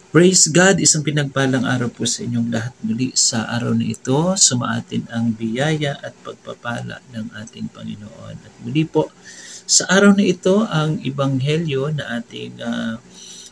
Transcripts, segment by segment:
Praise God, isang pinagpalang araw po sa inyong lahat muli. Sa araw na ito, sumaatin ang biyaya at pagpapala ng ating Panginoon. At muli po, sa araw na ito, ang ebanghelyo na ating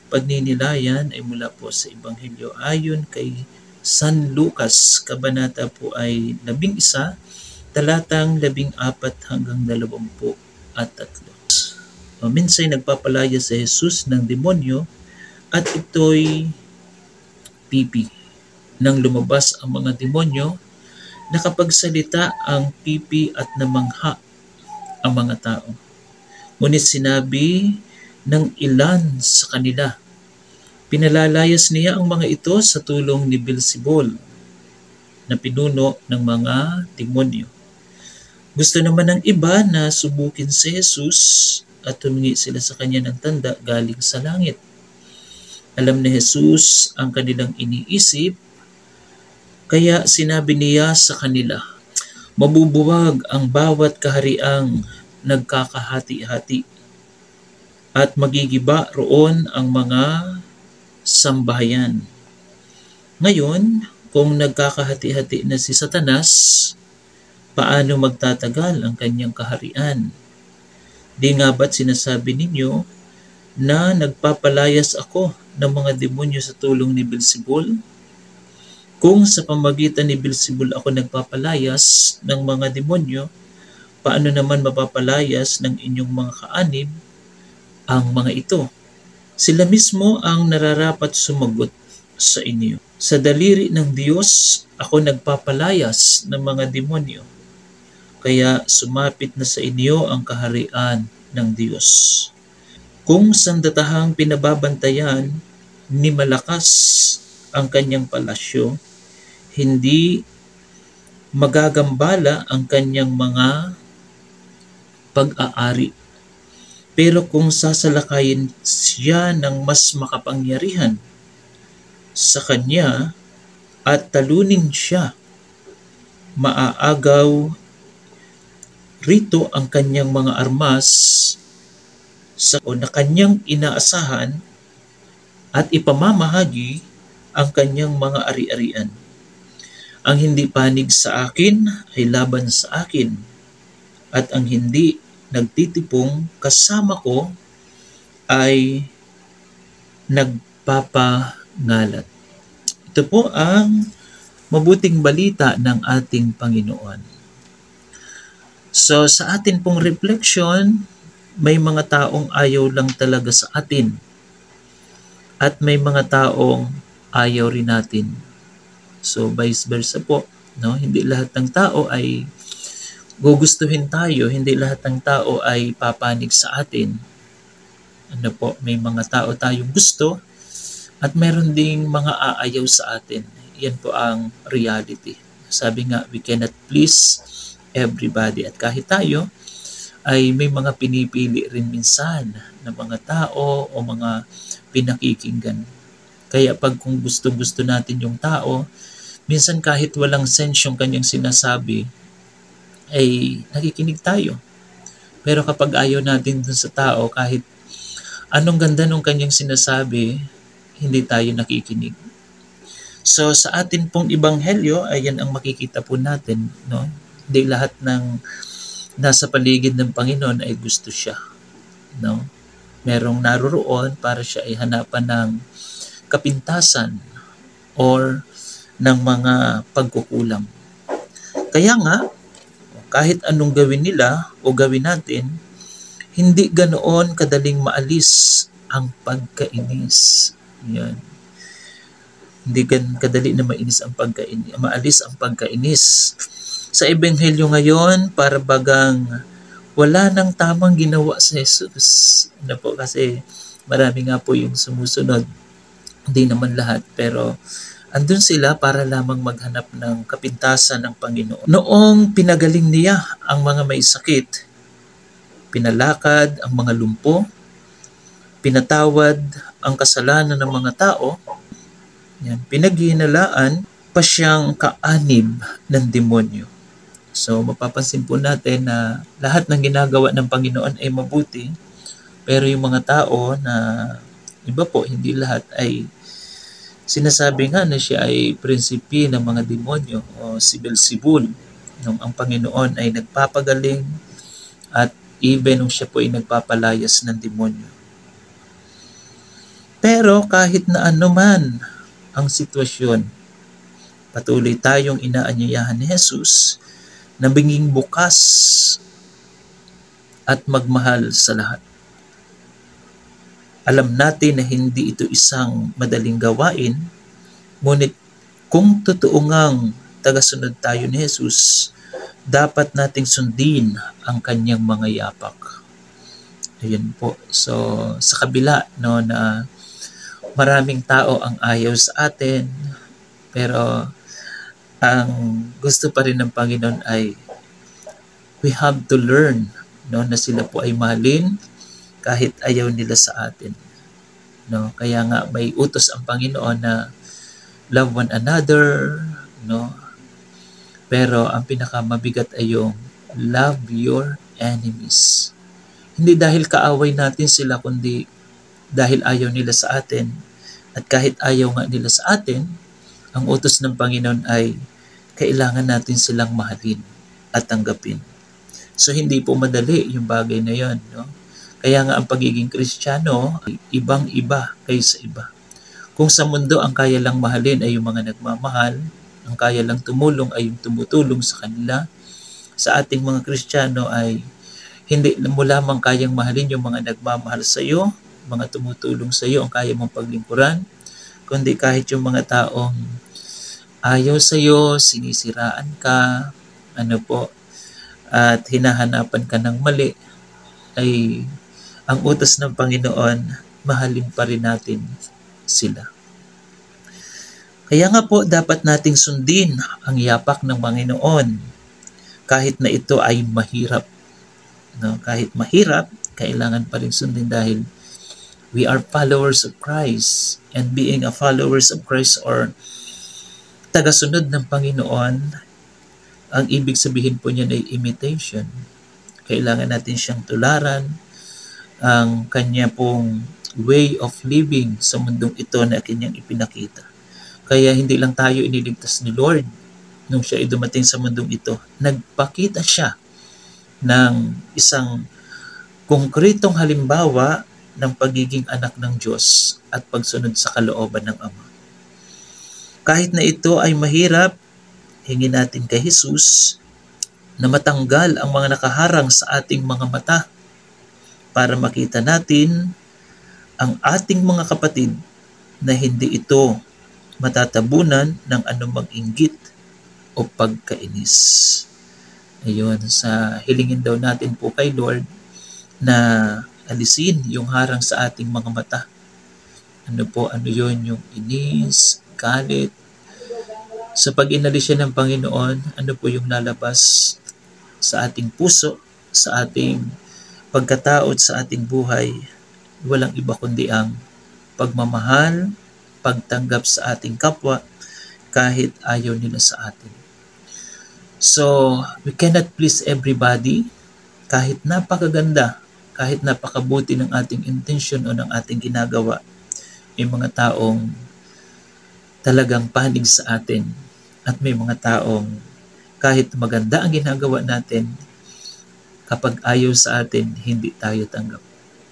pagninilayan ay mula po sa ebanghelyo ayon kay San Lucas. Kabanata po ay 11, talatang 14 hanggang 23. Minsan nagpapalaya si Jesus ng demonyo at ito'y pipi. Nang lumabas ang mga demonyo, nakapagsalita ang pipi at namangha ang mga tao. Ngunit sinabi ng ilan sa kanila, pinalalayas niya ang mga ito sa tulong ni Beelzebul, na pinuno ng mga demonyo. Gusto naman ng iba na subukin si Jesus at humingi sila sa kanya ng tanda galing sa langit. Alam ni Jesus ang kanilang iniisip, kaya sinabi niya sa kanila, mabubuwag ang bawat kahariang nagkakahati-hati at magigiba roon ang mga sambahayan. Ngayon, kung nagkakahati-hati na si Satanas, paano magtatagal ang kanyang kaharian? Di nga ba't sinasabi ninyo na nagpapalayas ako ng mga demonyo sa tulong ni Beelzebul? Kung sa pamagitan ni Beelzebul ako nagpapalayas ng mga demonyo, paano naman mapapalayas ng inyong mga kaanib ang mga ito? Sila mismo ang nararapat sumagot sa inyo. Sa daliri ng Diyos, ako nagpapalayas ng mga demonyo. Kaya sumapit na sa inyo ang kaharian ng Diyos. Kung sandatahang pinababantayan ni malakas ang kanyang palasyo, hindi magagambala ang kanyang mga pag-aari. Pero kung sasalakayin siya ng mas makapangyarihan sa kanya at talunin siya, maaagaw rito ang kanyang mga armas na kanyang inaasahan at ipamamahagi ang kanyang mga ari-arian. Ang hindi panig sa akin ay laban sa akin, at ang hindi nagtitipong kasama ko ay nagpapangalat. Ito po ang mabuting balita ng ating Panginoon. So sa atin pong reflection, may mga taong ayaw lang talaga sa atin at may mga taong ayaw rin natin. So vice versa po, no? Hindi lahat ng tao ay gugustuhin tayo, hindi lahat ng tao ay papanig sa atin. Ano po, may mga tao tayong gusto at meron ding mga aayaw sa atin. Yan po ang reality. Sabi nga, we cannot please everybody. At kahit tayo ay may mga pinipili rin minsan na mga tao o mga pinakikinggan. Kaya pag kung gusto-gusto natin yung tao, minsan kahit walang sense yung kanyang sinasabi, ay nakikinig tayo. Pero kapag ayaw natin dun sa tao, kahit anong ganda nung kanyang sinasabi, hindi tayo nakikinig. So sa atin pong ebanghelyo, ayan ang makikita po natin, no? Hindi lahat ng nasa paligid ng Panginoon ay gusto siya, no? Merong naroroon para siya ay hanapan ng kapintasan or ng mga pagkukulang. Kaya nga, kahit anong gawin nila o gawin natin, hindi ganoon kadaling maalis ang pagkainis. Yan. Hindi kadali na maalis ang pagkainis. Sa ebanghelyo ngayon, para bagang wala nang tamang ginawa sa Jesus. Ano po, kasi marami nga po yung sumusunod. Hindi naman lahat, pero andun sila para lamang maghanap ng kapintasan ng Panginoon. Noong pinagaling niya ang mga may sakit, pinalakad ang mga lumpo, pinatawad ang kasalanan ng mga tao, yan, pinaghihinalaan pa siyang kaanib ng demonyo. So mapapansin po natin na lahat ng ginagawa ng Panginoon ay mabuti, pero yung mga tao na iba po, hindi lahat ay Sinasabi nga na siya ay prinsipe ng mga demonyo o si Beelzebul nung ang Panginoon ay nagpapagaling at even nung siya po ay nagpapalayas ng demonyo. Pero kahit na anuman ang sitwasyon, patuloy tayong inaanyayahan ni Jesus na binging bukas at magmahal sa lahat. Alam natin na hindi ito isang madaling gawain, ngunit kung totoo ngang tagasunod tayo ni Jesus, dapat nating sundin ang kanyang mga yapak. Ayun po. So, sa kabila no, na maraming tao ang ayaw sa atin, pero ang gusto pa rin ng Panginoon ay we have to learn no, na sila po ay mahalin kahit ayaw nila sa atin. No? Kaya nga may utos ang Panginoon na love one another, no? Pero ang pinakamabigat ay yung love your enemies. Hindi dahil kaaway natin sila, kundi dahil ayaw nila sa atin. At kahit ayaw nga nila sa atin, ang utos ng Panginoon ay kailangan natin silang mahalin at tanggapin. So hindi po madali yung bagay na yon, no? Kaya nga ang pagiging Kristiyano ay ibang-iba kaysa iba. Kung sa mundo ang kaya lang mahalin ay yung mga nagmamahal, ang kaya lang tumulong ay yung tumutulong sa kanila, sa ating mga Kristiyano ay hindi mo lamang kayang mahalin yung mga nagmamahal sa iyo, mga tumutulong sa iyo ang kaya mong paglingkuran, kundi kahit yung mga taong ayaw sa iyo, sinisiraan ka, at hinahanapan ka ng mali, ay ang utos ng Panginoon, mahalin pa rin natin sila. Kaya nga po, dapat nating sundin ang yapak ng Panginoon kahit na ito ay mahirap. No? Kahit mahirap, kailangan pa rin sundin dahil we are followers of Christ. And being a followers of Christ or tagasunod ng Panginoon, ang ibig sabihin po niyan ay imitation. Kailangan natin siyang tularan, ang kanya pong way of living sa mundong ito na kanyang ipinakita. Kaya hindi lang tayo iniligtas ni Lord nung siya ay dumating sa mundong ito. Nagpakita siya ng isang konkretong halimbawa ng pagiging anak ng Diyos at pagsunod sa kalooban ng Ama. Kahit na ito ay mahirap, hingin natin kay Jesus na matanggal ang mga nakaharang sa ating mga mata para makita natin ang ating mga kapatid na hindi ito matatabunan ng anumang inggit o pagkainis. Ayun, sa hilingin daw natin po kay Lord na alisin yung harang sa ating mga mata. Ano yun? Yung inis, galit. Sa pag inalis siya ng Panginoon, ano po yung lalabas sa ating puso, sa ating pagkataod sa ating buhay, walang iba kundi ang pagmamahal, pagtanggap sa ating kapwa, kahit ayaw nila sa atin. So, we cannot please everybody, kahit napakaganda, kahit napakabuti ng ating intention o ng ating ginagawa, may mga taong talagang panig sa atin, at may mga taong kahit maganda ang ginagawa natin, kapag ayaw sa atin, hindi tayo tanggap.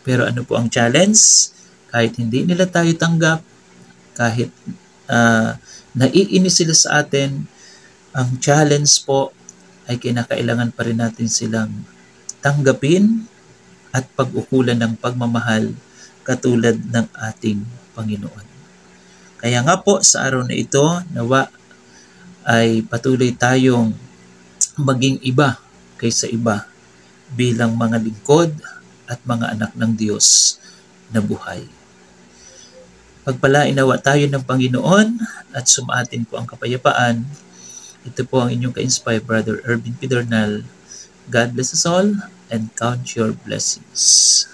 Pero ano po ang challenge? Kahit hindi nila tayo tanggap, kahit naiinis sila sa atin, ang challenge po ay kinakailangan pa rin natin silang tanggapin at pag-ukulan ng pagmamahal katulad ng ating Panginoon. Kaya nga po sa araw na ito, nawa ay patuloy tayong maging iba kaysa iba bilang mga lingkod at mga anak ng Diyos na buhay. Pagpalain nawa tayo ng Panginoon at sumaatin po ang kapayapaan. Ito po ang inyong ka-inspired Brother Ervin Pedernal. God bless us all and count your blessings.